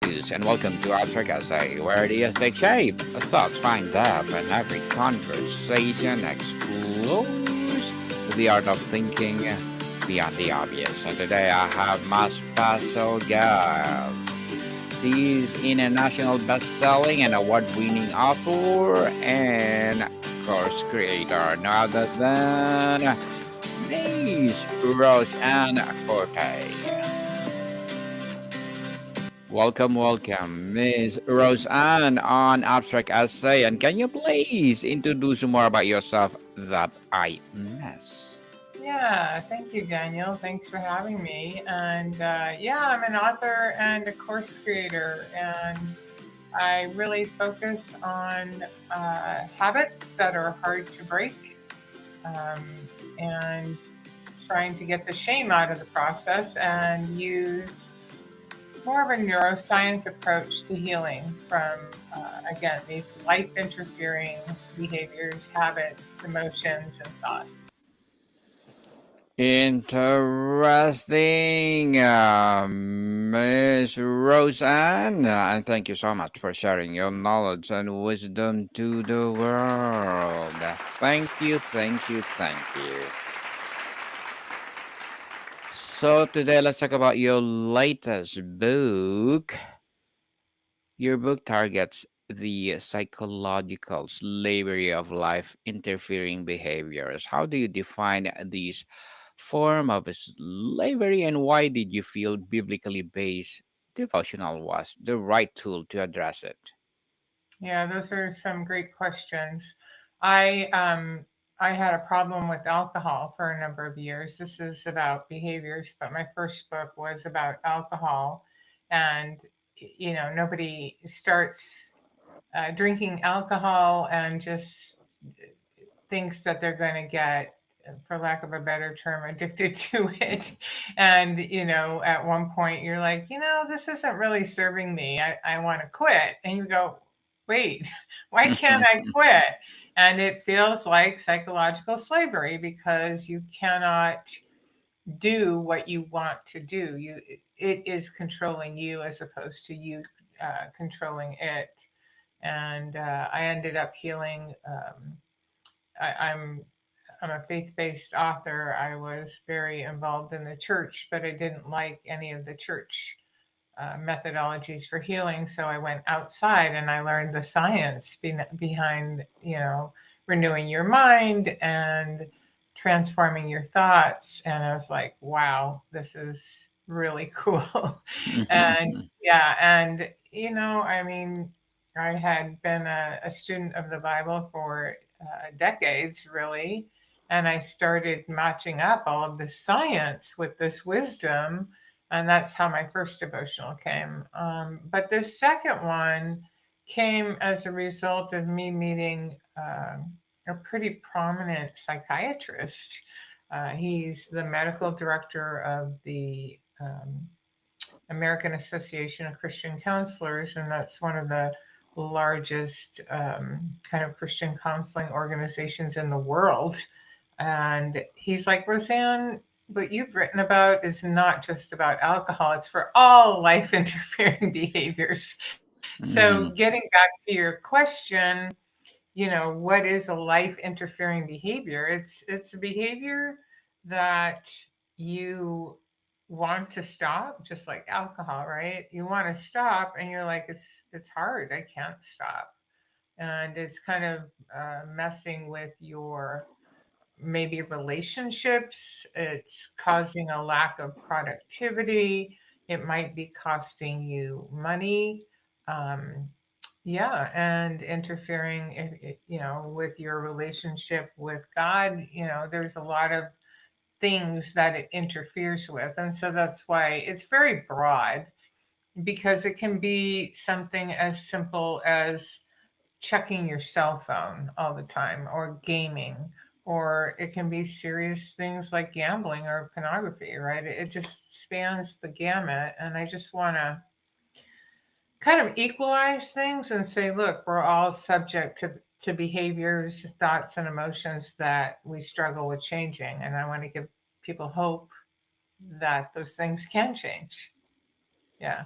news, and welcome to Abstract Essay, where ideas take shape, thoughts find depth, and every conversation explores the art of thinking beyond the obvious. And today I have my special guest. She's international best-selling and award-winning author and course creator, no other than Miss Rose Ann Forte. Welcome, Miss Rose Ann on Abstract Essay. And can you please introduce more about yourself that I miss? Yeah, thank you, Daniel. Thanks for having me. And yeah, I'm an author and a course creator, and I really focus on habits that are hard to break um, and trying to get the shame out of the process and use more of a neuroscience approach to healing from, again, these life interfering behaviors, habits, emotions, and thoughts. Interesting, Miss Roseanne, and thank you so much for sharing your knowledge and wisdom to the world. Thank you. So today, let's talk about your latest book. Your book targets the psychological slavery of life interfering behaviors. How do you define these form of slavery, and why did you feel biblically based devotional was the right tool to address it? Yeah, those are some great questions. I um I had a problem with alcohol for a number of years. This is about behaviors, but my first book was about alcohol, and nobody starts drinking alcohol and just thinks that they're going to get, for lack of a better term, addicted to it. And at one point you're like, this isn't really serving me. I want to quit. And you go, wait, why can't I quit? And it feels like psychological slavery because you cannot do what you want to do. It is controlling you as opposed to you controlling it. And I ended up healing. I, I'm I'm a faith-based author. I was very involved in the church, but I didn't like any of the church methodologies for healing. So I went outside and I learned the science behind, renewing your mind and transforming your thoughts. And I was like, wow, this is really cool. And yeah, and I mean, I had been a student of the Bible for decades, really. And I started matching up all of this science with this wisdom, and that's how my first devotional came. But the second one came as a result of me meeting a pretty prominent psychiatrist. He's the medical director of the American Association of Christian Counselors, and that's one of the largest kind of Christian counseling organizations in the world. And he's like, Roseanne, what you've written about is not just about alcohol, it's for all life interfering behaviors. So, Mhm. getting back to your question, what is a life interfering behavior? It's a behavior that you want to stop, just like alcohol, right? You want to stop and you're like, it's hard, I can't stop. And it's kind of messing with your maybe relationships. It's causing a lack of productivity. It might be costing you money. Um, yeah, and interfering, with your relationship with God. There's a lot of things that it interferes with, and so that's why it's very broad because it can be something as simple as checking your cell phone all the time or gaming, or it can be serious things like gambling or pornography, right? It just spans the gamut. And I just want to kind of equalize things and say, look, we're all subject to behaviors, thoughts, and emotions that we struggle with changing. And I want to give people hope that those things can change. Yeah.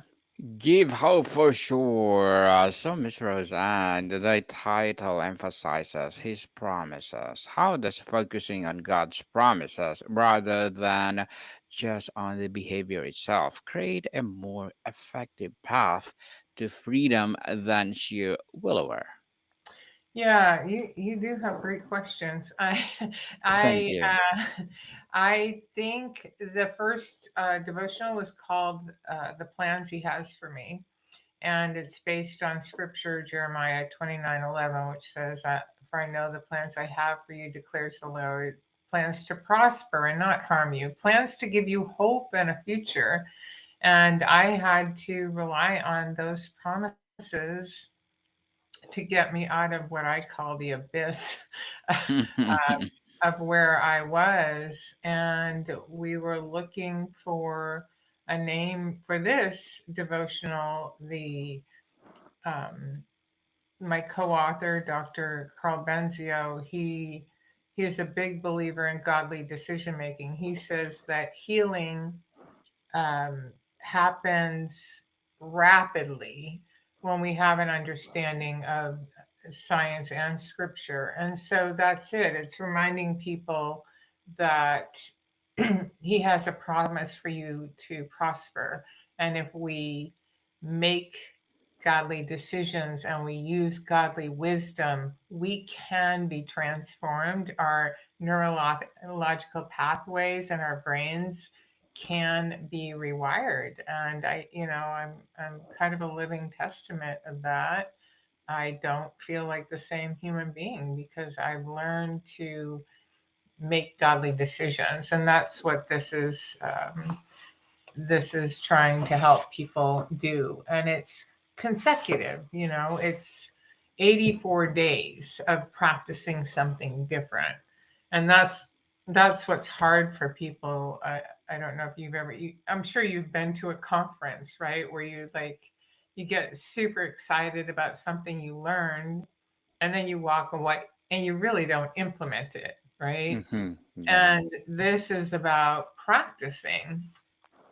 Give hope for sure. So, Miss Rose, and the title emphasizes his promises. How does focusing on God's promises rather than just on the behavior itself create a more effective path to freedom than sheer willpower? Yeah, you do have great questions. Thank I you. I think the first devotional was called "The Plans He Has for Me," and it's based on Scripture, Jeremiah 29:11, which says, "For I know the plans I have for you," declares the Lord, "plans to prosper and not harm you, plans to give you hope and a future." And I had to rely on those promises to get me out of what I call the abyss of where I was. And we were looking for a name for this devotional. The My co-author, Dr. Carl Benzio, he is a big believer in godly decision making. He says that healing happens rapidly when we have an understanding of science and scripture. And so that's it. It's reminding people that he has a promise for you to prosper. And if we make godly decisions and we use godly wisdom, we can be transformed. Our neurological pathways in our brains can be rewired. And I'm kind of a living testament of that. I don't feel like the same human being because I've learned to make godly decisions, and that's what this is trying to help people do. And it's consecutive, it's 84 days of practicing something different. And that's what's hard for people. I don't know if I'm sure you've been to a conference, right, where you get super excited about something you learned, and then you walk away and you really don't implement it, right? Yeah. And this is about practicing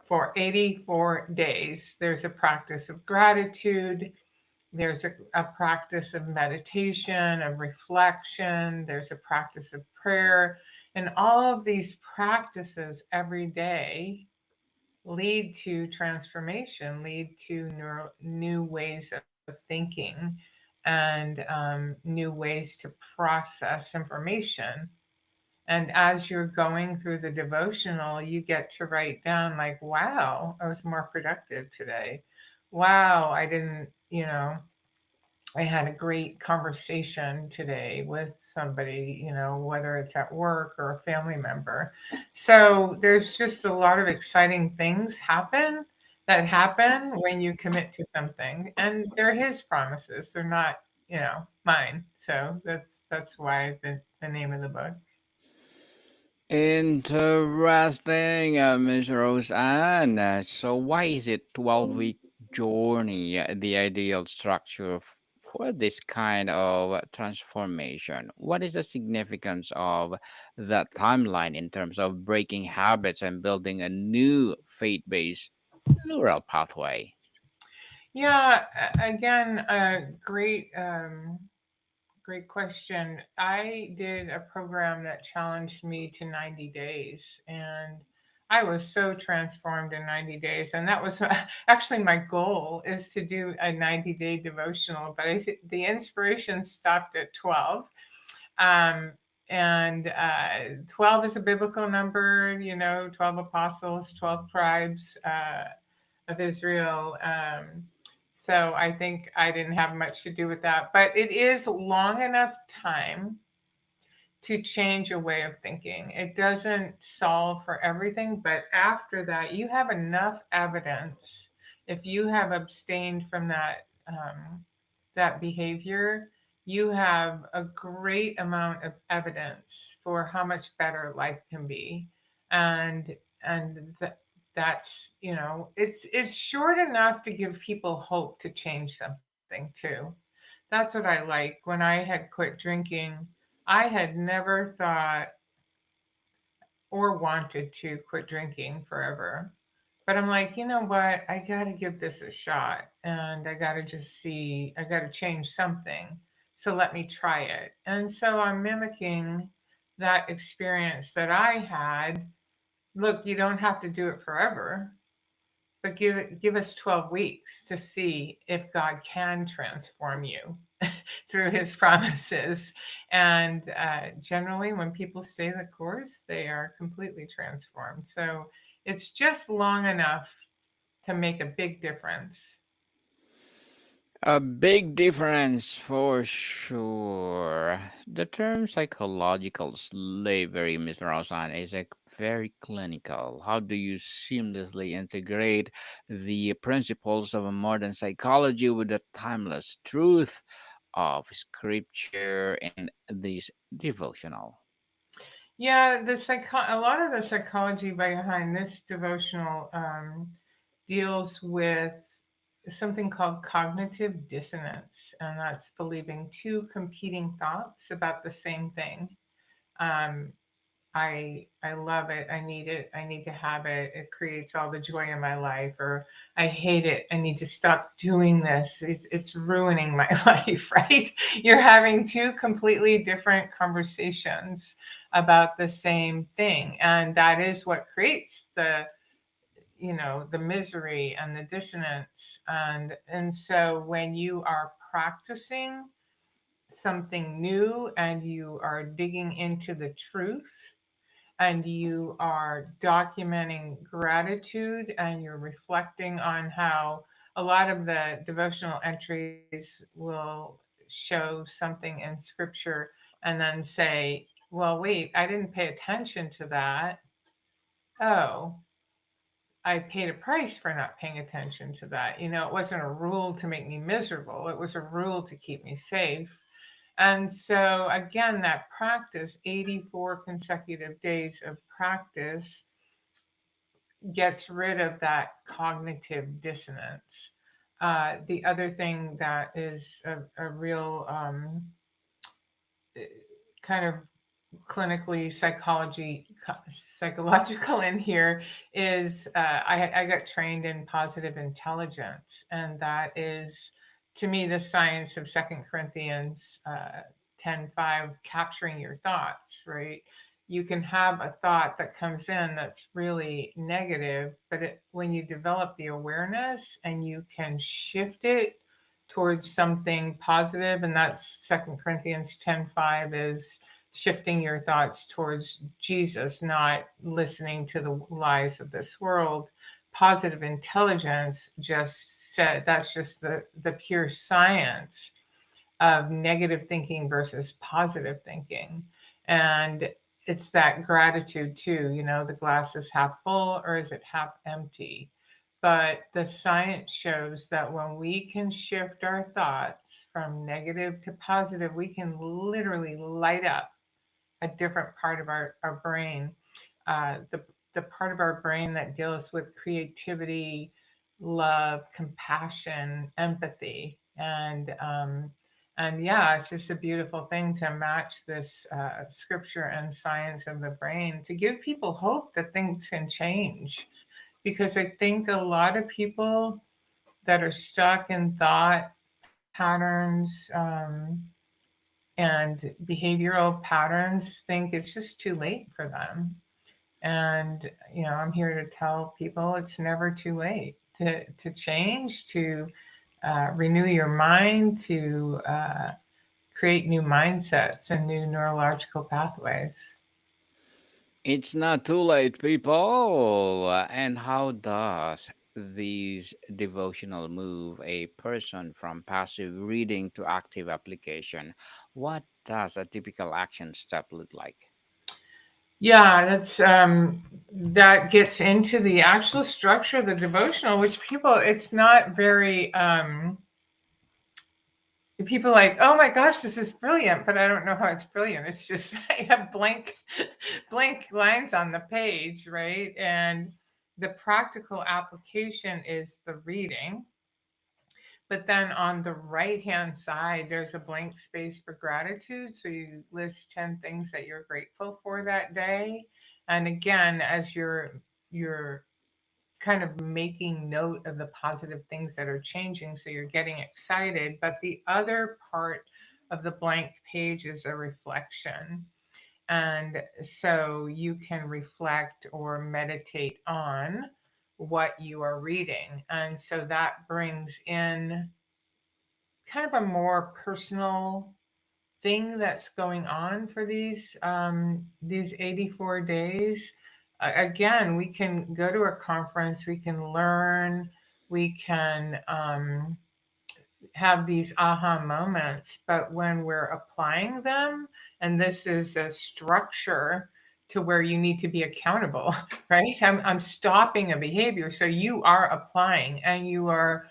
for 84 days. There's a practice of gratitude, there's a practice of meditation, of reflection, there's a practice of prayer. And all of these practices every day lead to transformation, lead to new ways of thinking, and new ways to process information. And as you're going through the devotional, you get to write down, like, wow, I was more productive today. Wow, I didn't, I had a great conversation today with somebody, whether it's at work or a family member. So there's just a lot of exciting things happen when you commit to something. And they're his promises. They're not, mine. So that's why the name of the book. Interesting, Miss Rose Ann. So, why is it 12-week journey the ideal structure for this kind of transformation? What is the significance of that timeline in terms of breaking habits and building a new faith-based neural pathway? Yeah, again, great question. I did a program that challenged me to 90 days, and I was so transformed in 90 days. And that was actually my goal, is to do a 90-day devotional, but the inspiration stopped at 12. Um, and 12 is a biblical number, 12 apostles, 12 tribes of Israel. So I think I didn't have much to do with that, but it is long enough time to change a way of thinking. It doesn't solve for everything, but after that, you have enough evidence. If you have abstained from that behavior, you have a great amount of evidence for how much better life can be, and that's it's short enough to give people hope to change something too. That's what I like. When I had quit drinking, I had never thought or wanted to quit drinking forever. But I'm like, you know what? I got to give this a shot and I got to just see, I got to change something. So let me try it. And so I'm mimicking that experience that I had. Look, you don't have to do it forever, but give us 12 weeks to see if God can transform you through his promises. And generally, when people stay the course, they are completely transformed. So it's just long enough to make a big difference. A big difference for sure. The term psychological slavery, Mr. Rosan, is like very clinical. How do you seamlessly integrate the principles of a modern psychology with the timeless truth of scripture and this devotional? Yeah, a lot of the psychology behind this devotional deals with something called cognitive dissonance, and that's believing two competing thoughts about the same thing. Um, I love it. I need it. I need to have it. It creates all the joy in my life. Or I hate it. I need to stop doing this. It's ruining my life, right? You're having two completely different conversations about the same thing. And that is what creates the misery and the dissonance. And so when you are practicing something new and you are digging into the truth and you are documenting gratitude and you're reflecting on how a lot of the devotional entries will show something in scripture and then say, well, wait, I didn't pay attention to that. Oh, I paid a price for not paying attention to that. It wasn't a rule to make me miserable, it was a rule to keep me safe. And so, again, that practice, 84 consecutive days of practice, gets rid of that cognitive dissonance. The other thing that is a real kind of clinically psychological in here is I got trained in positive intelligence, and that is to me the science of Second Corinthians 10:5, capturing your thoughts, right? You can have a thought that comes in that's really negative, but when you develop the awareness and you can shift it towards something positive, and that's Second Corinthians 10:5 is shifting your thoughts towards Jesus, not listening to the lies of this world. Positive intelligence just said that's just the pure science of negative thinking versus positive thinking. And it's that gratitude too, the glass is half full or is it half empty? But the science shows that when we can shift our thoughts from negative to positive, we can literally light up a different part of our brain, the part of our brain that deals with creativity, love, compassion, empathy, and yeah, it's just a beautiful thing to match this scripture and science of the brain to give people hope that things can change. Because I think a lot of people that are stuck in thought patterns and behavioral patterns think it's just too late for them. And I'm here to tell people it's never too late to change, to renew your mind, to create new mindsets and new neurological pathways. It's not too late, people. And how does these devotional move a person from passive reading to active application? What does a typical action step look like? Yeah, that gets into the actual structure of the devotional, which people it's not very people are like, oh my gosh, this is brilliant, but I don't know how it's brilliant. It's just I have blank lines on the page, right? And the practical application is the reading. But then on the right hand side, there's a blank space for gratitude. So you list 10 things that you're grateful for that day. And again, as you're kind of making note of the positive things that are changing. So you're getting excited. But the other part of the blank page is a reflection. And so you can reflect or meditate on what you are reading. And so that brings in kind of a more personal thing that's going on for these 84 days. Again, we can go to a conference, we can learn, we can have these aha moments, but when we're applying them, and this is a structure to where you need to be accountable, right? I'm stopping a behavior. So you are applying and you are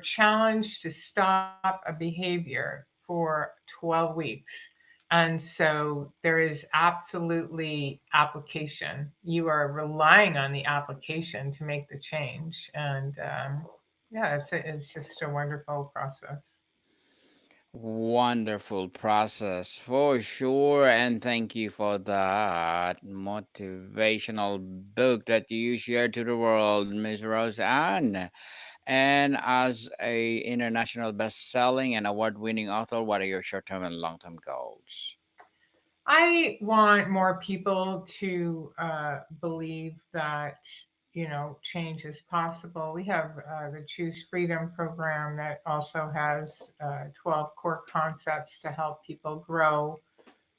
challenged to stop a behavior for 12 weeks. And so there is absolutely application. You are relying on the application to make the change. And yeah, it's just a wonderful process. Wonderful process for sure. And thank you for that motivational book that you shared to the world, Miss Rose Ann. And as a international best-selling and award-winning author, what are your short-term and long-term goals? I want more people to believe that change is possible. We have the Choose Freedom program that also has 12 core concepts to help people grow.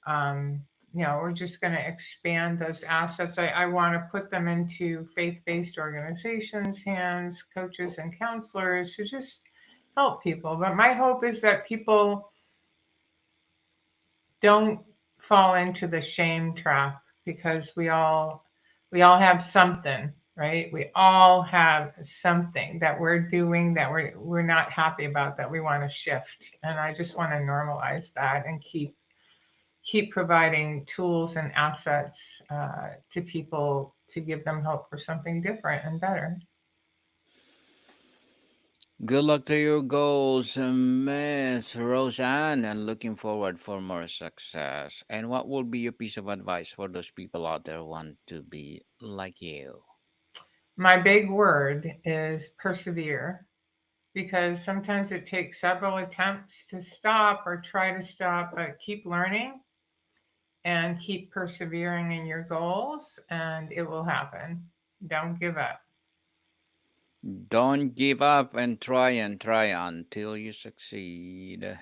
Um, we're just going to expand those assets. I want to put them into faith-based organizations' hands, coaches and counselors to just help people. But my hope is that people don't fall into the shame trap, because we all have something, right? We all have something that we're doing that we're not happy about, that we want to shift. And I just want to normalize that and keep providing tools and assets to people to give them hope for something different and better. Good luck to your goals, Miss Roseanne, and looking forward for more success. And what will be your piece of advice for those people out there who want to be like you? My big word is persevere, because sometimes it takes several attempts to stop or try to stop, but keep learning and keep persevering in your goals, and it will happen. Don't give up. Don't give up and try until you succeed.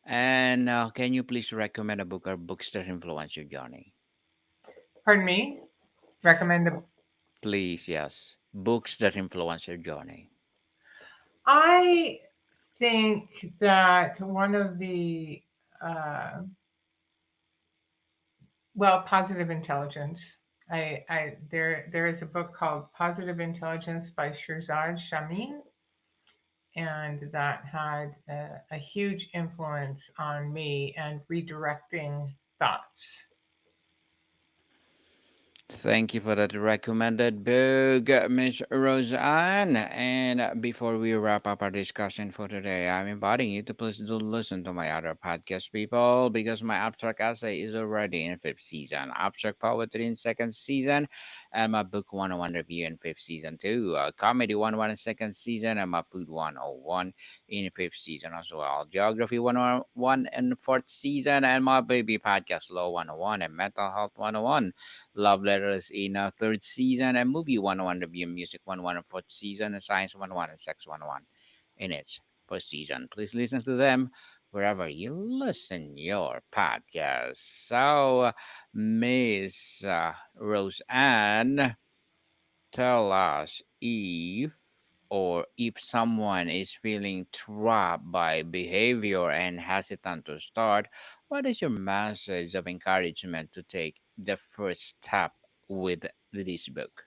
And can you please recommend a book or books that influence your journey? Pardon me? Recommend a. Please, yes. Books that influence your journey. I think that one of the, uh, well, positive intelligence. There is a book called Positive Intelligence by Shirzad Shamin, and that had a huge influence on me and redirecting thoughts. Thank you for that recommended book, Miss Roseanne. And before we wrap up our discussion for today, I'm inviting you to please do listen to my other podcast, people, because my abstract essay is already in fifth season, abstract poetry in second season, and my book 101 review in fifth season too, comedy 101 in second season, and my food 101 in fifth season as well, geography 101 in fourth season, and my baby podcast law 101 and mental health 101. Love Letters in third season, and Movie 101 Review, Music 101 in fourth season, and Science 101 and Sex 101 in its first season. Please listen to them wherever you listen your podcast. So, Miss Rose Ann, tell us if someone is feeling trapped by behavior and hesitant to start, what is your message of encouragement to take the first step with this book?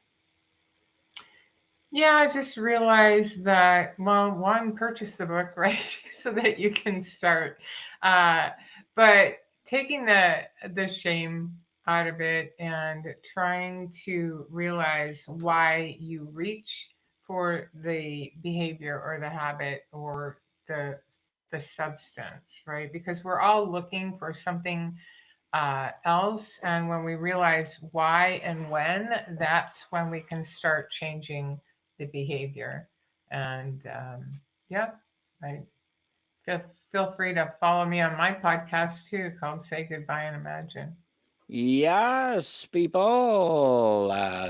Yeah, I just realized that, well, one, purchase the book, right? So that you can start. Uh, but taking the shame out of it and trying to realize why you reach for the behavior or the habit or the the substance, right? Because we're all looking for something else. And when we realize why and when, that's when we can start changing the behavior. And yeah, I feel, feel free to follow me on my podcast too, called Say Goodbye and Imagine. Yes, people.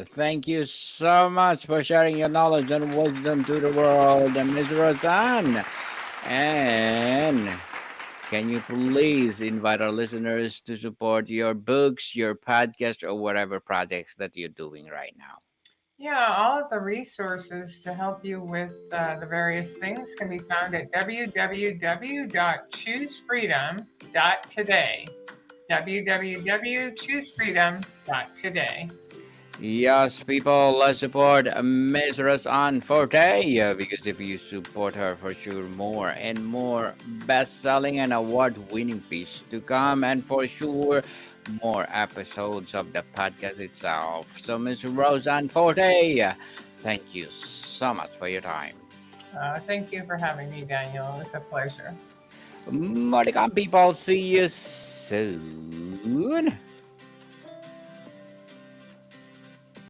Thank you so much for sharing your knowledge and wisdom to the world, Ms. Roseanne. And can you please invite our listeners to support your books, your podcast, or whatever projects that you're doing right now? Yeah, all of the resources to help you with the various things can be found at www.choosefreedom.today. www.choosefreedom.today. Yes, people, let's support Ms. Rose Ann Forte because if you support her, for sure, more and more best-selling and award-winning pieces to come, and for sure, more episodes of the podcast itself. So, Ms. Rose Ann Forte, thank you so much for your time. Thank you for having me, Daniel. It was a pleasure. Moricon people, see you soon.